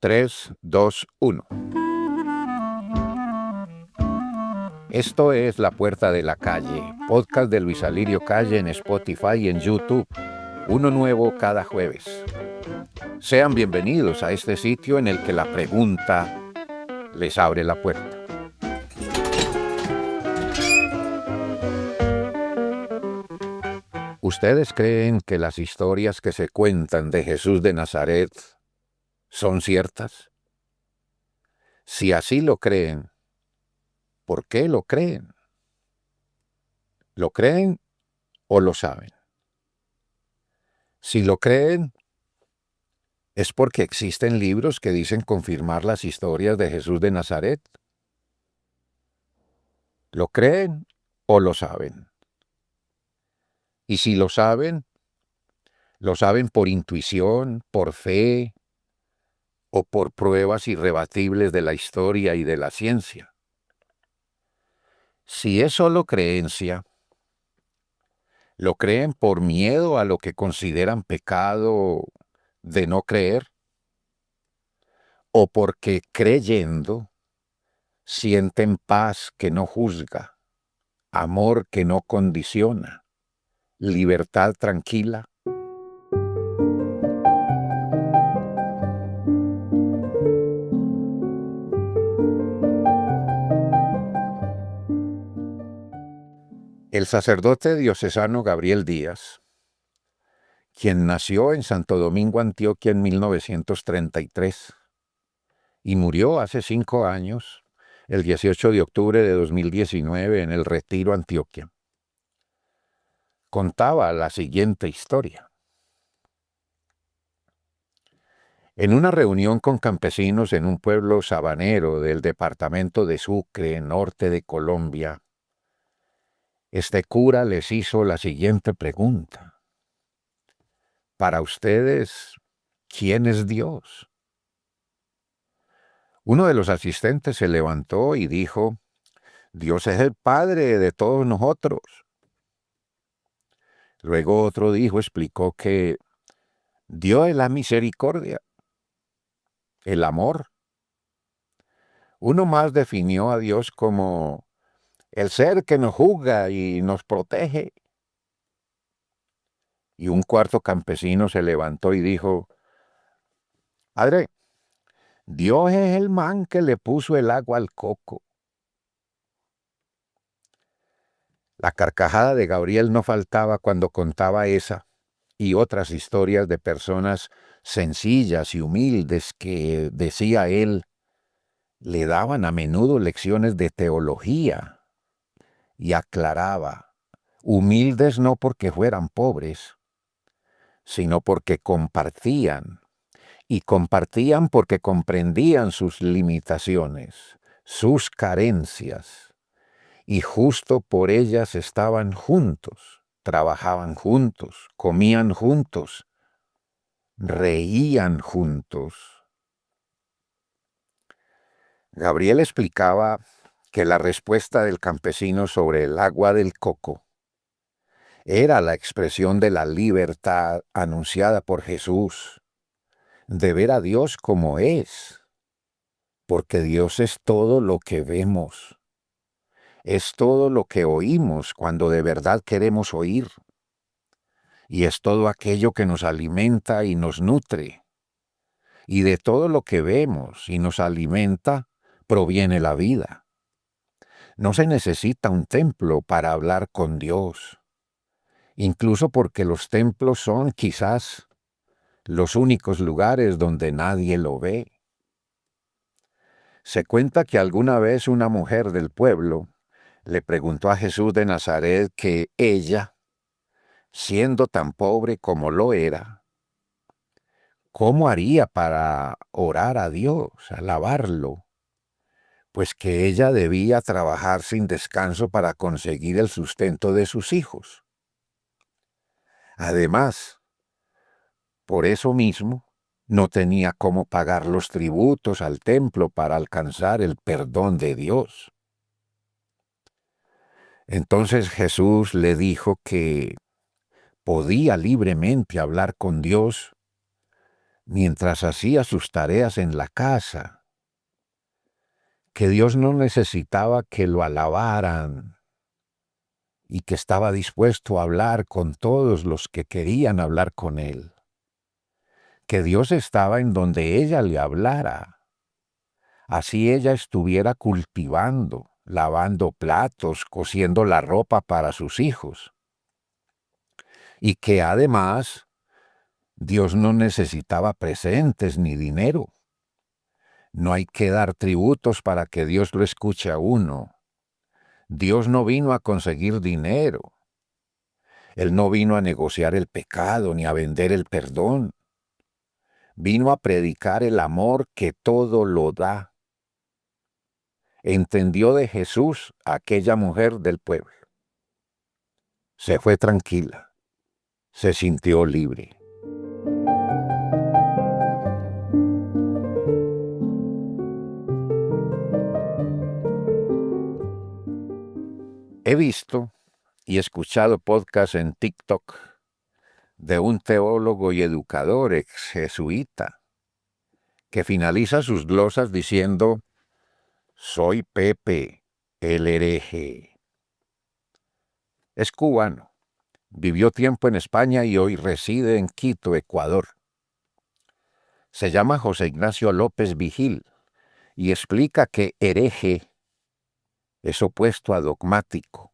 3, 2, 1. Esto es La Puerta de la Calle, podcast de Luis Alirio Calle en Spotify y en YouTube. Uno nuevo cada jueves. Sean bienvenidos a este sitio en el que la pregunta les abre la puerta. ¿Ustedes creen que las historias que se cuentan de Jesús de Nazaret son ciertas? Si así lo creen, ¿por qué lo creen? ¿Lo creen o lo saben? Si lo creen, ¿es porque existen libros que dicen confirmar las historias de Jesús de Nazaret? ¿Lo creen o lo saben? Y si lo saben por intuición, por fe o por pruebas irrebatibles de la historia y de la ciencia. Si es solo creencia, ¿lo creen por miedo a lo que consideran pecado de no creer? ¿O porque creyendo sienten paz que no juzga, amor que no condiciona, libertad tranquila? El sacerdote diocesano Gabriel Díaz, quien nació en Santo Domingo, Antioquia en 1933 y murió hace 5 años, el 18 de octubre de 2019 en el Retiro, Antioquia, contaba la siguiente historia. En una reunión con campesinos en un pueblo sabanero del departamento de Sucre, norte de Colombia, este cura les hizo la siguiente pregunta. Para ustedes, ¿quién es Dios? Uno de los asistentes se levantó y dijo, Dios es el Padre de todos nosotros. Luego otro explicó que Dios es la misericordia, el amor. Uno más definió a Dios como el ser que nos juzga y nos protege. Y un cuarto campesino se levantó y dijo, Padre, Dios es el man que le puso el agua al coco. La carcajada de Gabriel no faltaba cuando contaba esa y otras historias de personas sencillas y humildes que, decía él, le daban a menudo lecciones de teología y aclaraba, humildes no porque fueran pobres, sino porque compartían, y compartían porque comprendían sus limitaciones, sus carencias, y justo por ellas estaban juntos, trabajaban juntos, comían juntos, reían juntos. Gabriel explicaba que la respuesta del campesino sobre el agua del coco era la expresión de la libertad anunciada por Jesús, de ver a Dios como es, porque Dios es todo lo que vemos, es todo lo que oímos cuando de verdad queremos oír, y es todo aquello que nos alimenta y nos nutre, y de todo lo que vemos y nos alimenta proviene la vida. No se necesita un templo para hablar con Dios, incluso porque los templos son quizás los únicos lugares donde nadie lo ve. Se cuenta que alguna vez una mujer del pueblo le preguntó a Jesús de Nazaret que ella, siendo tan pobre como lo era, ¿cómo haría para orar a Dios, alabarlo? Pues que ella debía trabajar sin descanso para conseguir el sustento de sus hijos. Además, por eso mismo, no tenía cómo pagar los tributos al templo para alcanzar el perdón de Dios. Entonces Jesús le dijo que podía libremente hablar con Dios mientras hacía sus tareas en la casa, que Dios no necesitaba que lo alabaran y que estaba dispuesto a hablar con todos los que querían hablar con él, que Dios estaba en donde ella le hablara, así ella estuviera cultivando, lavando platos, cosiendo la ropa para sus hijos, y que además Dios no necesitaba presentes ni dinero. No hay que dar tributos para que Dios lo escuche a uno. Dios no vino a conseguir dinero. Él no vino a negociar el pecado ni a vender el perdón. Vino a predicar el amor que todo lo da. Entendió de Jesús a aquella mujer del pueblo. Se fue tranquila. Se sintió libre. He visto y escuchado podcasts en TikTok de un teólogo y educador ex jesuita que finaliza sus glosas diciendo: soy Pepe, el hereje. Es cubano, vivió tiempo en España y hoy reside en Quito, Ecuador. Se llama José Ignacio López Vigil y explica que hereje es opuesto a dogmático,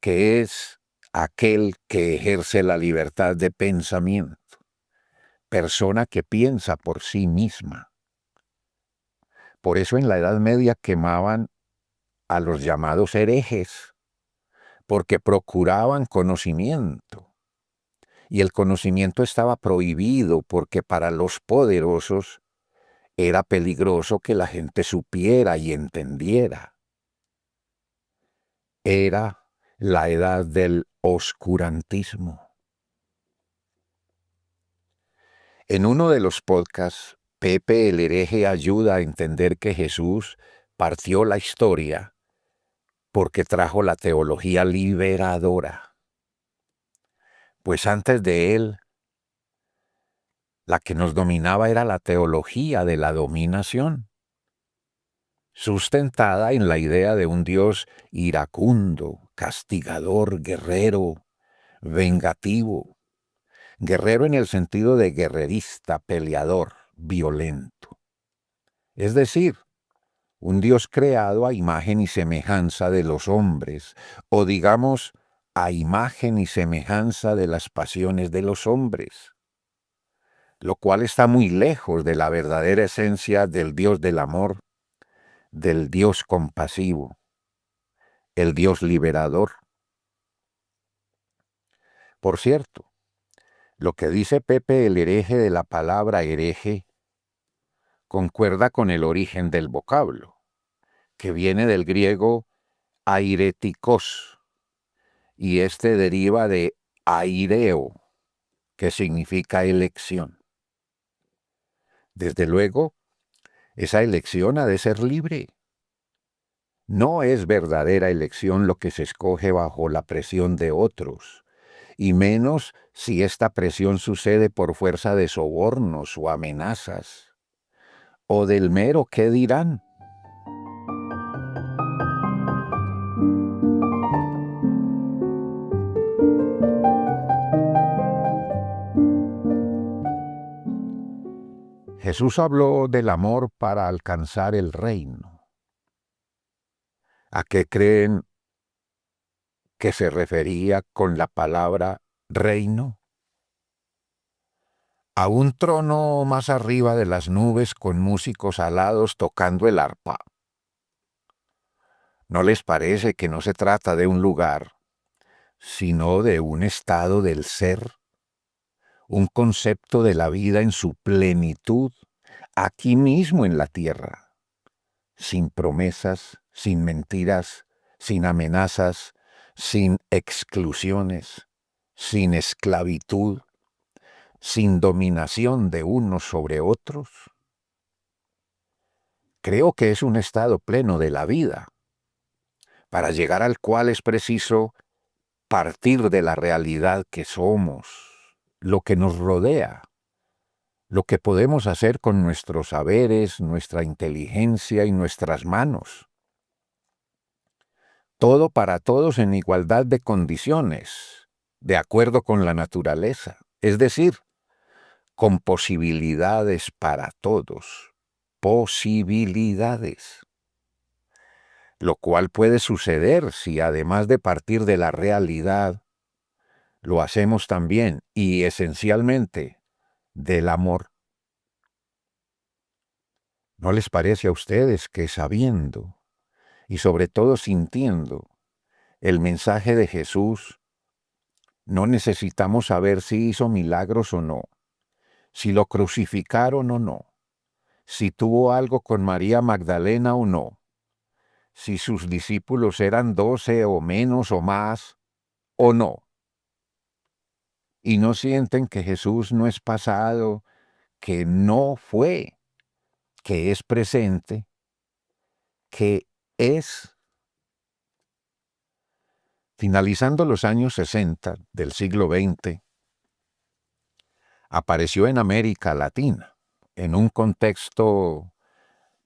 que es aquel que ejerce la libertad de pensamiento, persona que piensa por sí misma. Por eso en la Edad Media quemaban a los llamados herejes, porque procuraban conocimiento. Y el conocimiento estaba prohibido porque para los poderosos era peligroso que la gente supiera y entendiera. Era la edad del oscurantismo. En uno de los podcasts, Pepe el hereje ayuda a entender que Jesús partió la historia porque trajo la teología liberadora. Pues antes de él, la que nos dominaba era la teología de la dominación, sustentada en la idea de un Dios iracundo, castigador, guerrero, vengativo. Guerrero en el sentido de guerrerista, peleador, violento. Es decir, un Dios creado a imagen y semejanza de los hombres, o digamos, a imagen y semejanza de las pasiones de los hombres, lo cual está muy lejos de la verdadera esencia del Dios del amor, del Dios compasivo, el Dios liberador. Por cierto, lo que dice Pepe el hereje de la palabra hereje concuerda con el origen del vocablo, que viene del griego airetikos, y este deriva de aireo, que significa elección. Desde luego, esa elección ha de ser libre. No es verdadera elección lo que se escoge bajo la presión de otros, y menos si esta presión sucede por fuerza de sobornos o amenazas, o del mero qué dirán. Jesús habló del amor para alcanzar el reino. ¿A qué creen que se refería con la palabra reino? A un trono más arriba de las nubes con músicos alados tocando el arpa. ¿No les parece que no se trata de un lugar, sino de un estado del ser, un concepto de la vida en su plenitud, aquí mismo en la tierra, sin promesas, sin mentiras, sin amenazas, sin exclusiones, sin esclavitud, sin dominación de unos sobre otros? Creo que es un estado pleno de la vida, para llegar al cual es preciso partir de la realidad que somos, lo que nos rodea, lo que podemos hacer con nuestros saberes, nuestra inteligencia y nuestras manos. Todo para todos en igualdad de condiciones, de acuerdo con la naturaleza, es decir, con posibilidades para todos, posibilidades. Lo cual puede suceder si además de partir de la realidad, lo hacemos también y esencialmente del amor. ¿No les parece a ustedes que sabiendo y sobre todo sintiendo el mensaje de Jesús, no necesitamos saber si hizo milagros o no, si lo crucificaron o no, si tuvo algo con María Magdalena o no, si sus discípulos eran 12 o menos o más o no? Y no sienten que Jesús no es pasado, que no fue, que es presente, que es. Finalizando los años 60 del siglo XX, apareció en América Latina, en un contexto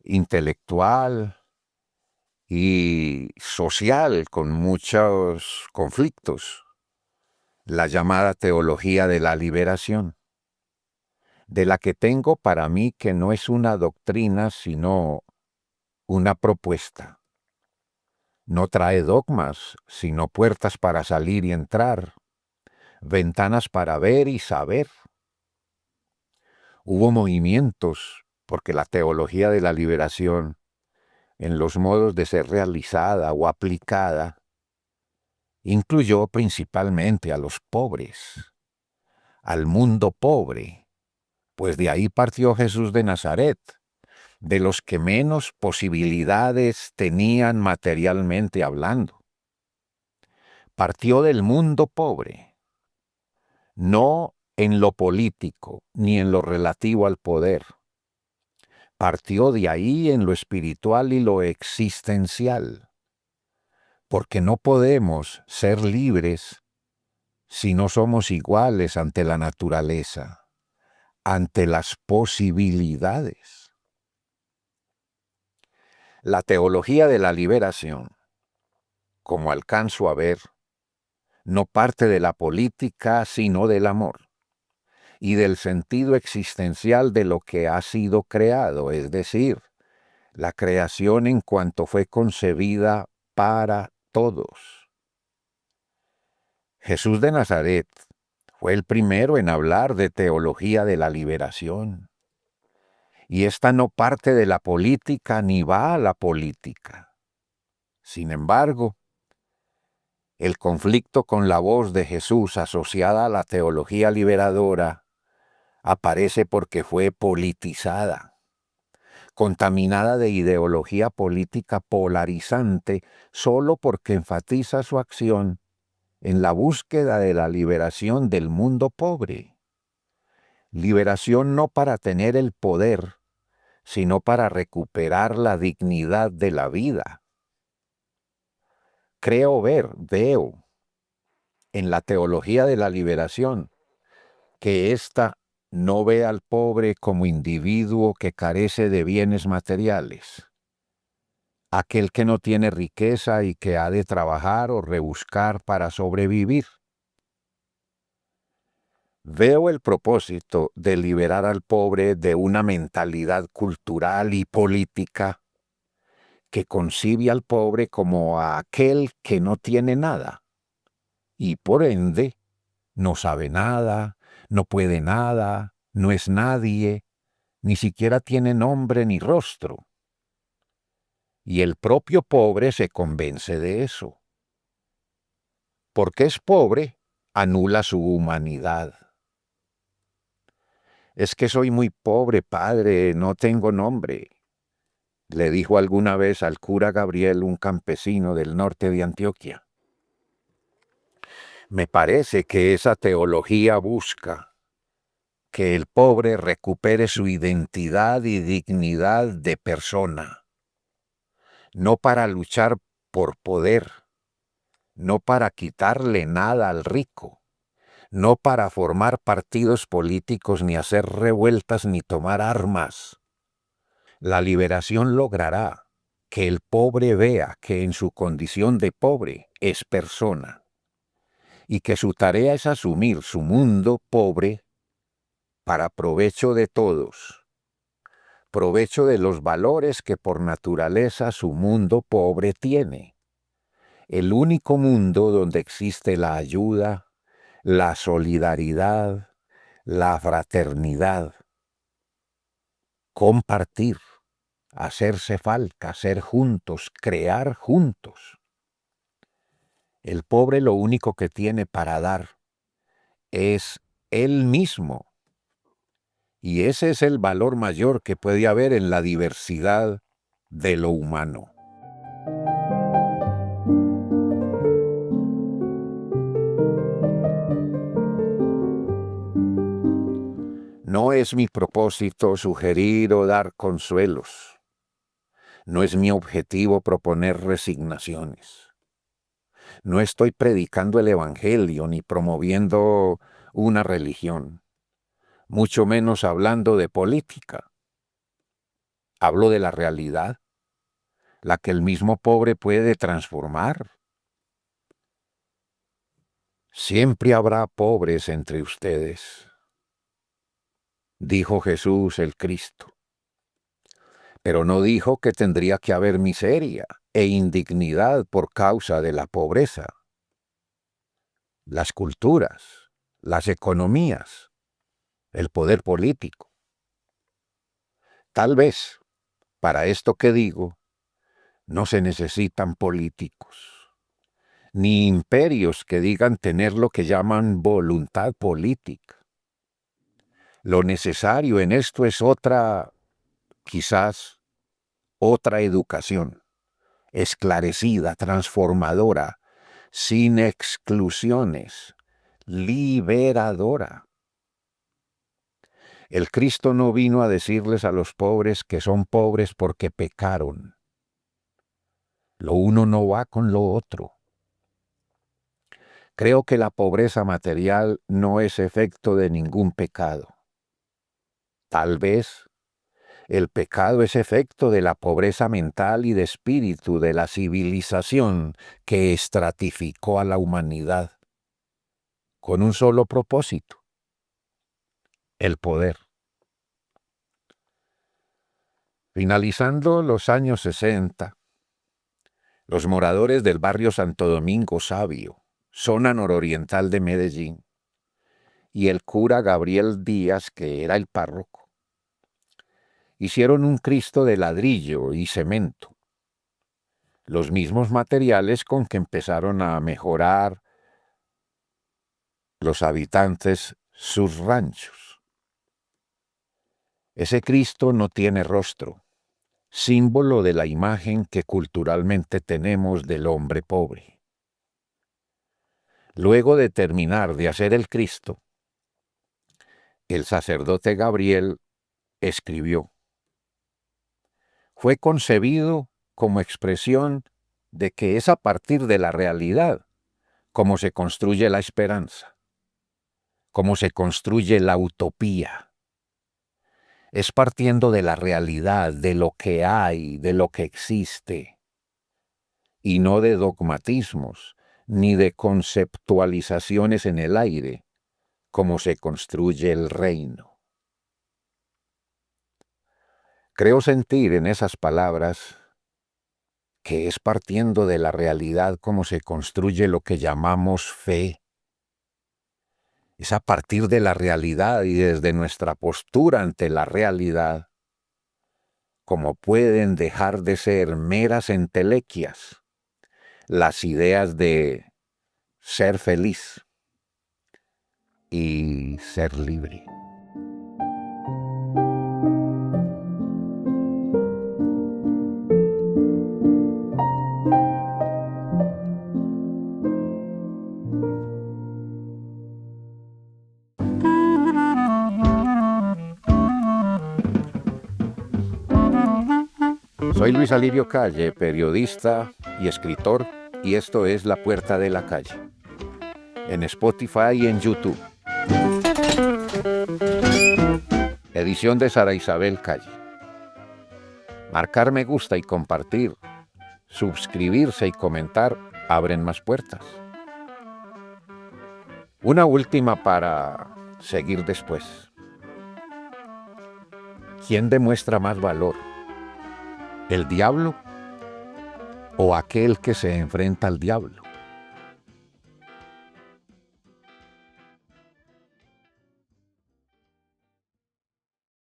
intelectual y social con muchos conflictos, la llamada teología de la liberación, de la que tengo para mí que no es una doctrina, sino una propuesta. No trae dogmas, sino puertas para salir y entrar, ventanas para ver y saber. Hubo movimientos, porque la teología de la liberación, en los modos de ser realizada o aplicada, incluyó principalmente a los pobres, al mundo pobre, pues de ahí partió Jesús de Nazaret, de los que menos posibilidades tenían materialmente hablando. Partió del mundo pobre, no en lo político ni en lo relativo al poder. Partió de ahí en lo espiritual y lo existencial, porque no podemos ser libres si no somos iguales ante la naturaleza, ante las posibilidades. La teología de la liberación, como alcanzo a ver, no parte de la política, sino del amor y del sentido existencial de lo que ha sido creado, es decir, la creación en cuanto fue concebida para todos. Jesús de Nazaret fue el primero en hablar de teología de la liberación, y esta no parte de la política ni va a la política. Sin embargo, el conflicto con la voz de Jesús asociada a la teología liberadora aparece porque fue politizada, contaminada de ideología política polarizante solo porque enfatiza su acción en la búsqueda de la liberación del mundo pobre. Liberación no para tener el poder, sino para recuperar la dignidad de la vida. Veo en la teología de la liberación que ésta no ve al pobre como individuo que carece de bienes materiales, aquel que no tiene riqueza y que ha de trabajar o rebuscar para sobrevivir. Veo el propósito de liberar al pobre de una mentalidad cultural y política que concibe al pobre como a aquel que no tiene nada y por ende no sabe nada, no puede nada, no es nadie, ni siquiera tiene nombre ni rostro. Y el propio pobre se convence de eso. Porque es pobre, anula su humanidad. Es que soy muy pobre, padre, no tengo nombre, le dijo alguna vez al cura Gabriel, un campesino del norte de Antioquia. Me parece que esa teología busca que el pobre recupere su identidad y dignidad de persona, no para luchar por poder, no para quitarle nada al rico, no para formar partidos políticos ni hacer revueltas ni tomar armas. La liberación logrará que el pobre vea que en su condición de pobre es persona y que su tarea es asumir su mundo pobre para provecho de todos, provecho de los valores que por naturaleza su mundo pobre tiene. El único mundo donde existe la ayuda, la solidaridad, la fraternidad, compartir, hacerse falta, ser juntos, crear juntos. El pobre lo único que tiene para dar es él mismo. Y ese es el valor mayor que puede haber en la diversidad de lo humano. No es mi propósito sugerir o dar consuelos. No es mi objetivo proponer resignaciones. No estoy predicando el evangelio ni promoviendo una religión, mucho menos hablando de política. Hablo de la realidad, la que el mismo pobre puede transformar. Siempre habrá pobres entre ustedes, dijo Jesús el Cristo. Pero no dijo que tendría que haber miseria e indignidad por causa de la pobreza. Las culturas, las economías, el poder político. Tal vez, para esto que digo, no se necesitan políticos, ni imperios que digan tener lo que llaman voluntad política. Lo necesario en esto es quizás otra educación, esclarecida, transformadora, sin exclusiones, liberadora. El Cristo no vino a decirles a los pobres que son pobres porque pecaron. Lo uno no va con lo otro. Creo que la pobreza material no es efecto de ningún pecado. Tal vez el pecado es efecto de la pobreza mental y de espíritu de la civilización que estratificó a la humanidad con un solo propósito: el poder. Finalizando los años 60, los moradores del barrio Santo Domingo Sabio, zona nororiental de Medellín, y el cura Gabriel Díaz, que era el párroco, hicieron un Cristo de ladrillo y cemento, los mismos materiales con que empezaron a mejorar los habitantes sus ranchos. Ese Cristo no tiene rostro, símbolo de la imagen que culturalmente tenemos del hombre pobre. Luego de terminar de hacer el Cristo, el sacerdote Gabriel escribió: fue concebido como expresión de que es a partir de la realidad como se construye la esperanza, como se construye la utopía. Es partiendo de la realidad, de lo que hay, de lo que existe, y no de dogmatismos ni de conceptualizaciones en el aire, como se construye el reino. Creo sentir en esas palabras que es partiendo de la realidad como se construye lo que llamamos fe. Es a partir de la realidad y desde nuestra postura ante la realidad como pueden dejar de ser meras entelequias las ideas de ser feliz y ser libre. Soy Luis Alirio Calle, periodista y escritor, y esto es La Puerta de la Calle, en Spotify y en YouTube. Edición de Sara Isabel Calle. Marcar me gusta y compartir, suscribirse y comentar abren más puertas. Una última para seguir después. ¿Quién demuestra más valor? ¿El diablo o aquel que se enfrenta al diablo?